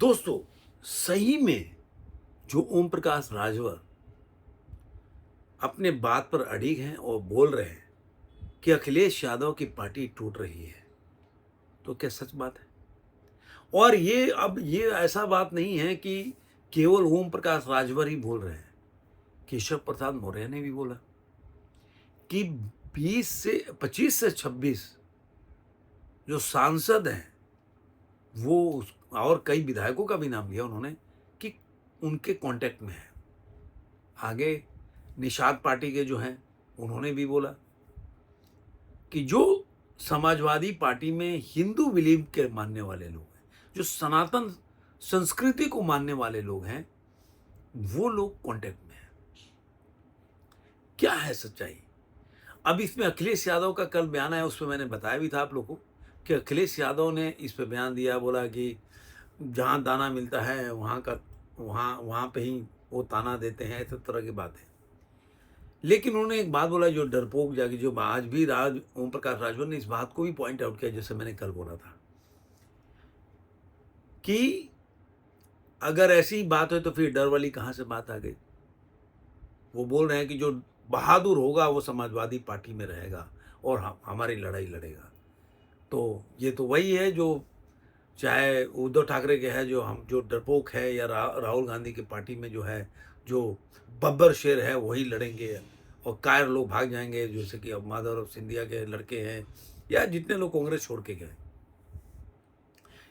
दोस्तों, सही में जो ओम प्रकाश राजभर अपने बात पर अडिग हैं और बोल रहे हैं कि अखिलेश यादव की पार्टी टूट रही है, तो क्या सच बात है? और ये ऐसा बात नहीं है कि केवल ओम प्रकाश राजभर ही बोल रहे हैं। केशव प्रसाद मौर्य ने भी बोला कि 25 से 26 जो सांसद हैं, और कई विधायकों का भी नाम लिया उन्होंने कि उनके कांटेक्ट में है। आगे निषाद पार्टी के जो हैं, उन्होंने भी बोला कि जो समाजवादी पार्टी में हिंदू बिलीव के मानने वाले लोग हैं, जो सनातन संस्कृति को मानने वाले लोग हैं, वो लोग कांटेक्ट में हैं। क्या है सच्चाई? अब इसमें अखिलेश यादव का कल बयान आया, उसमें मैंने बताया भी था आप लोगों को कि अखिलेश यादव ने इस पे बयान दिया, बोला कि जहाँ दाना मिलता है वहाँ पे ही वो ताना देते हैं, ऐसे तरह की बातें। लेकिन उन्होंने एक बात बोला जो डरपोक जाके, जो आज भी ओम प्रकाश राजभर ने इस बात को भी पॉइंट आउट किया, जैसे मैंने कल बोला था कि अगर ऐसी बात है तो फिर डर वाली कहाँ से बात आ गई। वो बोल रहे हैं कि जो बहादुर होगा वो समाजवादी पार्टी में रहेगा और हमारी लड़ाई लड़ेगा। तो ये तो वही है जो चाहे उद्धव ठाकरे के है, जो डरपोक है, या राहुल गांधी की पार्टी में जो है, जो बब्बर शेर है, वही लड़ेंगे और कायर लोग भाग जाएंगे, जैसे कि अब माधव सिंधिया के लड़के हैं, या जितने लोग कांग्रेस छोड़ के गए,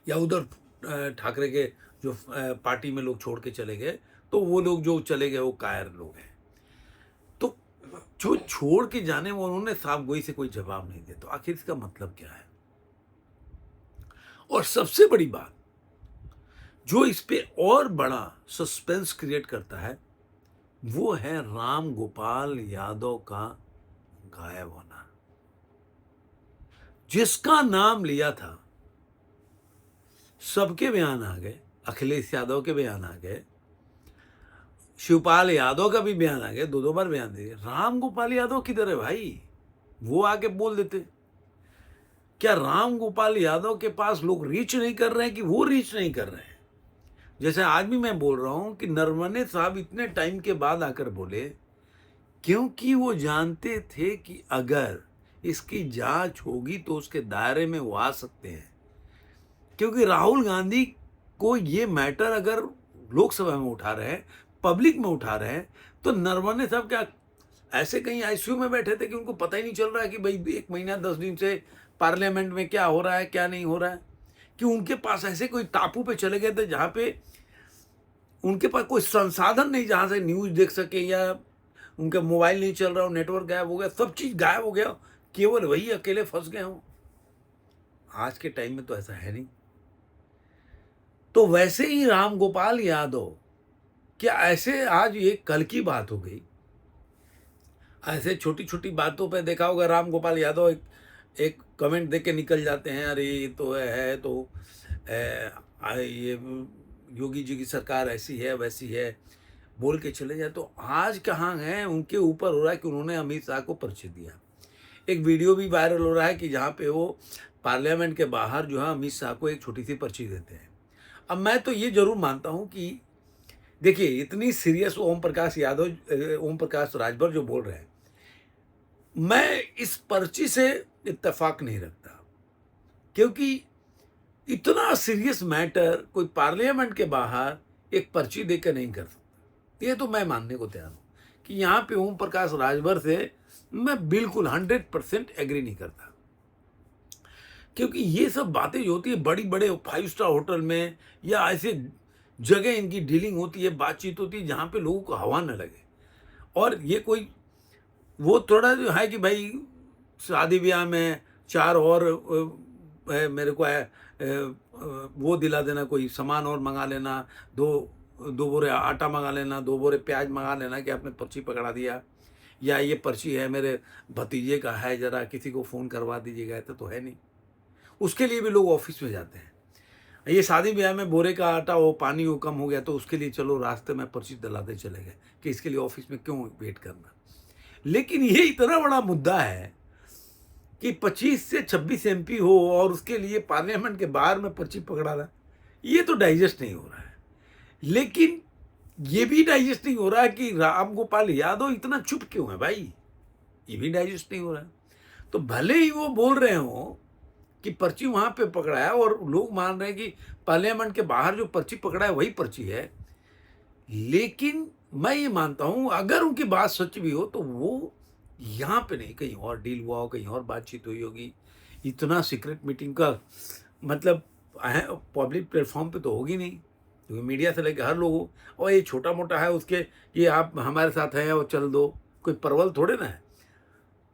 या उधर ठाकरे के जो पार्टी में लोग छोड़ के चले गए, तो वो लोग जो चले गए वो कायर लोग हैं। तो जो छोड़ के जाने वो, उन्होंने साफ गोई से कोई जवाब नहीं दिया। तो आखिर इसका मतलब क्या है? और सबसे बड़ी बात जो इस पे और बड़ा सस्पेंस क्रिएट करता है, वो है राम गोपाल यादव का गायब होना। जिसका नाम लिया था, सबके बयान आ गए, अखिलेश यादव के बयान आ गए, शिवपाल यादव का भी बयान आ गया, दो बार बयान दिए। राम गोपाल यादव किधर है भाई? वो आके बोल देते। क्या राम गोपाल यादव के पास लोग रीच नहीं कर रहे हैं कि वो रीच नहीं कर रहे हैं? जैसे आज भी मैं बोल रहा हूं कि नरवणे साहब इतने टाइम के बाद आकर बोले, क्योंकि वो जानते थे कि अगर इसकी जांच होगी तो उसके दायरे में वो आ सकते हैं। क्योंकि राहुल गांधी को ये मैटर अगर लोकसभा में उठा रहे हैं, पब्लिक में उठा रहे हैं, तो नरवणे साहब क्या ऐसे कहीं आईसीयू में बैठे थे कि उनको पता ही नहीं चल रहा है कि भाई 1 महीना 10 दिन से पार्लियामेंट में क्या हो रहा है, क्या नहीं हो रहा है? कि उनके पास ऐसे कोई टापू पे चले गए थे जहां पे उनके पास कोई संसाधन नहीं जहां से न्यूज देख सके, या उनका मोबाइल नहीं चल रहा हो, नेटवर्क गायब हो गया, सब चीज गायब हो गया, केवल वही अकेले फंस गए हों। आज के टाइम में तो ऐसा है नहीं। तो वैसे ही राम गोपाल यादव, क्या ऐसे आज ये कल की बात हो गई? ऐसे छोटी छोटी बातों पे देखा होगा राम गोपाल यादव एक कमेंट दे के निकल जाते हैं, अरे ये तो है तो ये योगी जी की सरकार ऐसी है वैसी है, बोल के चले जाए। तो आज कहाँ हैं? उनके ऊपर हो रहा है कि उन्होंने अमित शाह को पर्ची दिया। एक वीडियो भी वायरल हो रहा है कि जहाँ पे वो पार्लियामेंट के बाहर जो है अमित शाह को एक छोटी सी पर्ची देते हैं। अब मैं तो ये जरूर मानता हूँ कि देखिए, इतनी सीरियस ओम प्रकाश राजभर जो बोल रहे हैं, मैं इस पर्ची से इत्तेफाक नहीं रखता। क्योंकि इतना सीरियस मैटर कोई पार्लियामेंट के बाहर एक पर्ची देकर नहीं कर सकता। ये तो मैं मानने को तैयार हूं कि यहाँ पे ओम प्रकाश राजभर से मैं बिल्कुल 100% एग्री नहीं करता। क्योंकि ये सब बातें जो होती है बड़ी बड़े 5 स्टार होटल में, या ऐसे जगह इनकी डीलिंग होती है, बातचीत होती है जहाँ पे लोगों को हवा न लगे। और ये कोई वो थोड़ा जो है कि भाई शादी ब्याह में 4 और मेरे को वो दिला देना, कोई सामान और मंगा लेना, दो बोरे आटा मंगा लेना, 2 बोरे प्याज मंगा लेना कि आपने पर्ची पकड़ा दिया, या ये पर्ची है मेरे भतीजे का है, जरा किसी को फ़ोन करवा दीजिएगा, ऐसा तो है नहीं। उसके लिए भी लोग ऑफिस में जाते हैं। ये शादी ब्याह में बोरे का आटा वो पानी वो कम हो गया तो उसके लिए चलो रास्ते में पर्ची दिलाते चले गए कि इसके लिए ऑफिस में क्यों वेट करना। लेकिन ये इतना बड़ा मुद्दा है कि 25 से 26 एमपी हो और उसके लिए पार्लियामेंट के बाहर में पर्ची पकड़ा रहा, ये तो डाइजेस्ट नहीं हो रहा है। लेकिन ये भी डाइजेस्ट नहीं हो रहा है कि राम गोपाल यादव इतना चुप क्यों है भाई, ये भी डाइजेस्ट नहीं हो रहा है। तो भले ही वो बोल रहे हो कि पर्ची वहां पे पकड़ा है और लोग मान रहे हैं कि पार्लियामेंट के बाहर जो पर्ची पकड़ा है वही पर्ची है, लेकिन मैं ये मानता हूं अगर उनकी बात सच भी हो तो वो यहाँ पे नहीं, कहीं और डील हुआ हो, कहीं और बातचीत हुई होगी। इतना सीक्रेट मीटिंग का मतलब पब्लिक प्लेटफॉर्म पे तो होगी नहीं, क्योंकि मीडिया से लेकर हर लोगों, और ये छोटा मोटा है उसके, ये आप हमारे साथ हैं और चल दो, कोई परवल थोड़े ना है।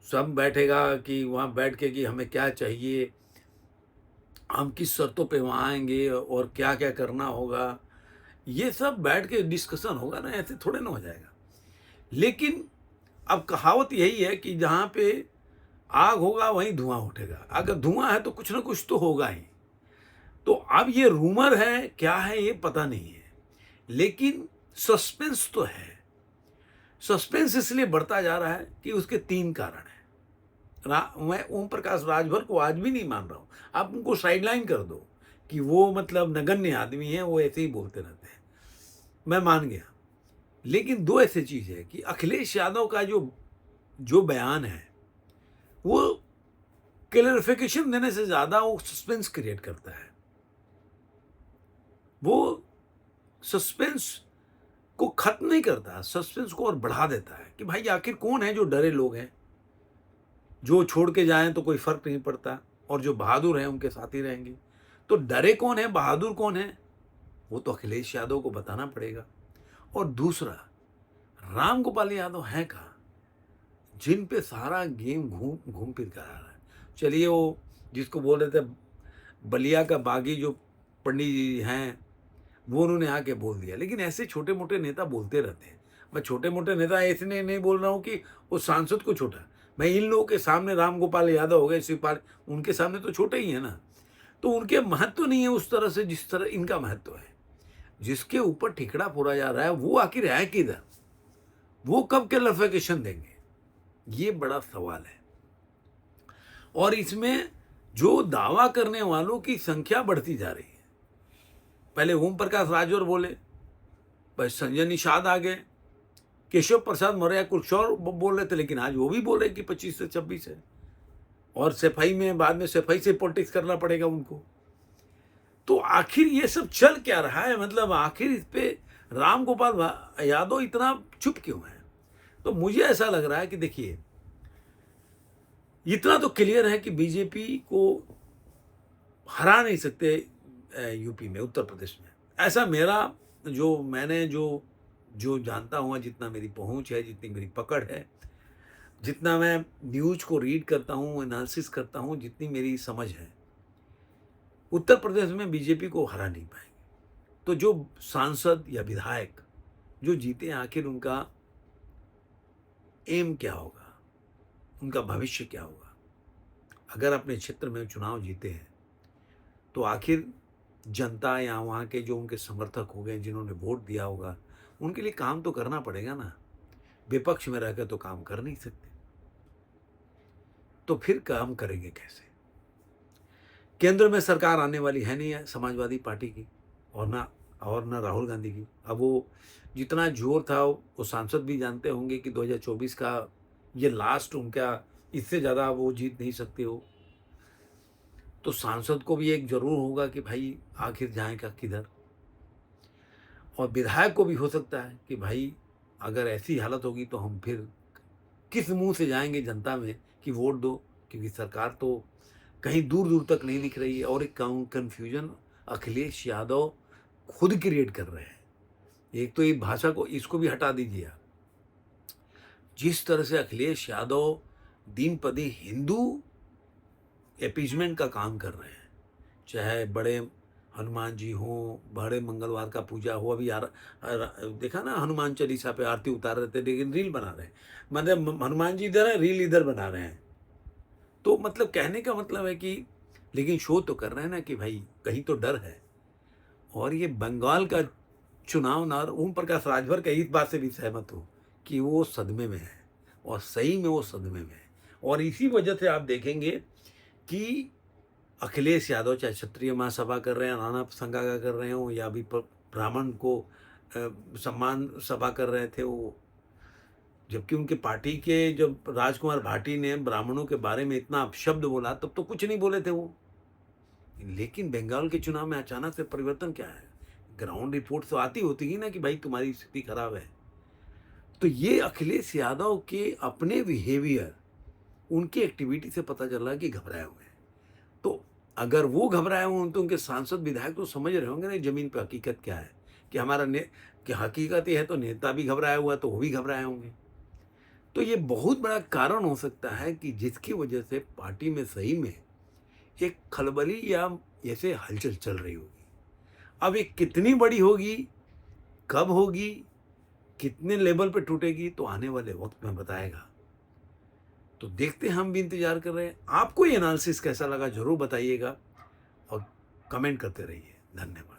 सब बैठेगा कि वहाँ बैठ के कि हमें क्या चाहिए, हम किस शर्तों पे वहाँ आएंगे और क्या क्या करना होगा, ये सब बैठ के डिस्कशन होगा ना, ऐसे थोड़े ना हो जाएगा। लेकिन अब कहावत यही है कि जहाँ पे आग होगा वहीं धुआं उठेगा, अगर धुआं है तो कुछ ना कुछ तो होगा ही। तो अब ये रूमर है क्या है ये पता नहीं है, लेकिन सस्पेंस तो है। सस्पेंस इसलिए बढ़ता जा रहा है कि उसके 3 कारण हैं। मैं ओम प्रकाश राजभर को आज भी नहीं मान रहा हूँ, आप उनको साइडलाइन कर दो कि वो मतलब नगण्य आदमी है, वो ऐसे ही बोलते रहते हैं, मैं मान गया। लेकिन 2 ऐसी चीज है कि अखिलेश यादव का जो जो बयान है वो क्लैरिफिकेशन देने से ज्यादा वो सस्पेंस क्रिएट करता है। वो सस्पेंस को खत्म नहीं करता, सस्पेंस को और बढ़ा देता है कि भाई आखिर कौन है जो डरे लोग हैं, जो छोड़ के जाएं तो कोई फर्क नहीं पड़ता, और जो बहादुर हैं उनके साथ ही रहेंगे। तो डरे कौन है, बहादुर कौन है, वो तो अखिलेश यादव को बताना पड़ेगा। और दूसरा, राम गोपाल यादव है कहाँ जिन पे सारा गेम घूम घूम फिर कर आ रहा है। चलिए वो जिसको बोल रहे थे बलिया का बागी जो पंडित जी हैं, वो उन्होंने आके बोल दिया, लेकिन ऐसे छोटे मोटे नेता बोलते रहते हैं। मैं छोटे मोटे नेता इसलिए नहीं बोल रहा हूँ कि वो सांसद को छोटा, मैं इन लोगों के सामने राम गोपाल यादव हो गए, शिवपाल, उनके सामने तो छोटे ही है ना, तो उनके महत्व नहीं है उस तरह से जिस तरह इनका महत्व है। जिसके ऊपर ठिकड़ा फोड़ा जा रहा है वो आखिर है किधर, वो कब क्लैरिफिकेशन देंगे, ये बड़ा सवाल है। और इसमें जो दावा करने वालों की संख्या बढ़ती जा रही है। पहले ओम प्रकाश राजभर बोले, भाई संजय निषाद आ गए, केशव प्रसाद मौर्य कुछ और बोल रहे थे, लेकिन आज वो भी बोल रहे कि 25 से 26 है, और सफाई में बाद में सफाई से पॉलिटिक्स करना पड़ेगा उनको। तो आखिर ये सब चल क्या रहा है, मतलब आखिर इस पे राम गोपाल यादव इतना चुप क्यों है। तो मुझे ऐसा लग रहा है कि देखिए, इतना तो क्लियर है कि बीजेपी को हरा नहीं सकते यूपी में, उत्तर प्रदेश में। ऐसा मेरा जो मैंने जो जो जानता हूँ, जितना मेरी पहुंच है, जितनी मेरी पकड़ है, जितना मैं न्यूज को रीड करता हूँ, एनालिसिस करता हूँ, जितनी मेरी समझ है, उत्तर प्रदेश में बीजेपी को हरा नहीं पाएंगे। तो जो सांसद या विधायक जो जीते, आखिर उनका एम क्या होगा, उनका भविष्य क्या होगा। अगर अपने क्षेत्र में चुनाव जीते हैं तो आखिर जनता या वहाँ के जो उनके समर्थक हो गए, जिन्होंने वोट दिया होगा, उनके लिए काम तो करना पड़ेगा ना। विपक्ष में रहकर तो काम कर नहीं सकते, तो फिर काम करेंगे कैसे। केंद्र में सरकार आने वाली है नहीं है समाजवादी पार्टी की, और ना राहुल गांधी की। अब वो जितना जोर था वो सांसद भी जानते होंगे कि 2024 का ये लास्ट उनका, इससे ज़्यादा वो जीत नहीं सकते हो। तो सांसद को भी एक जरूर होगा कि भाई आखिर जाएगा किधर, और विधायक को भी हो सकता है कि भाई अगर ऐसी हालत होगी तो हम फिर किस मुंह से जाएंगे जनता में कि वोट दो, क्योंकि सरकार तो कहीं दूर दूर तक नहीं दिख रही है। और एक कन्फ्यूजन अखिलेश यादव खुद क्रिएट कर रहे हैं। एक तो ये भाषा को, इसको भी हटा दीजिए आप, जिस तरह से अखिलेश यादव दिन ब दिन हिंदू एपीजमेंट का काम कर रहे हैं, चाहे बड़े हनुमान जी हो, बड़े मंगलवार का पूजा हो, अभी यार देखा ना हनुमान चालीसा पे आरती उतार रहे थे, लेकिन रील बना रहे हैं, मतलब हनुमान जी इधर है, रील इधर बना रहे हैं। तो मतलब कहने का मतलब है कि, लेकिन शो तो कर रहे हैं ना कि भाई कहीं तो डर है। और ये बंगाल का चुनाव ना, ओम प्रकाश राजभर का इस बात से भी सहमत हो कि वो सदमे में है, और सही में वो सदमे में है। और इसी वजह से आप देखेंगे कि अखिलेश यादव चाहे क्षत्रिय महासभा कर रहे हैं, राणा संघा का कर रहे हो, या अभी ब्राह्मण को सम्मान सभा कर रहे थे वो, जबकि उनके पार्टी के जब राजकुमार भाटी ने ब्राह्मणों के बारे में इतना अपशब्द बोला तब तो कुछ नहीं बोले थे वो। लेकिन बंगाल के चुनाव में अचानक से परिवर्तन क्या है? ग्राउंड रिपोर्ट तो आती होती ही ना कि भाई तुम्हारी स्थिति खराब है। तो ये अखिलेश यादव के अपने बिहेवियर, उनकी एक्टिविटी से पता चल रहा है कि घबराए हुए हैं। तो अगर वो घबराए हुए हैं तो उनके सांसद विधायक तो समझ रहे होंगे ना जमीन पे हकीकत क्या है, कि कि हकीकत ये है तो नेता भी घबराया हुआ है तो वो भी घबराए होंगे। तो ये बहुत बड़ा कारण हो सकता है कि जिसकी वजह से पार्टी में सही में एक खलबली या ऐसे हलचल चल रही होगी। अब ये कितनी बड़ी होगी, कब होगी, कितने लेवल पे टूटेगी, तो आने वाले वक्त में बताएगा। तो देखते हैं, हम भी इंतजार कर रहे हैं। आपको ये एनालिसिस कैसा लगा जरूर बताइएगा और कमेंट करते रहिए। धन्यवाद।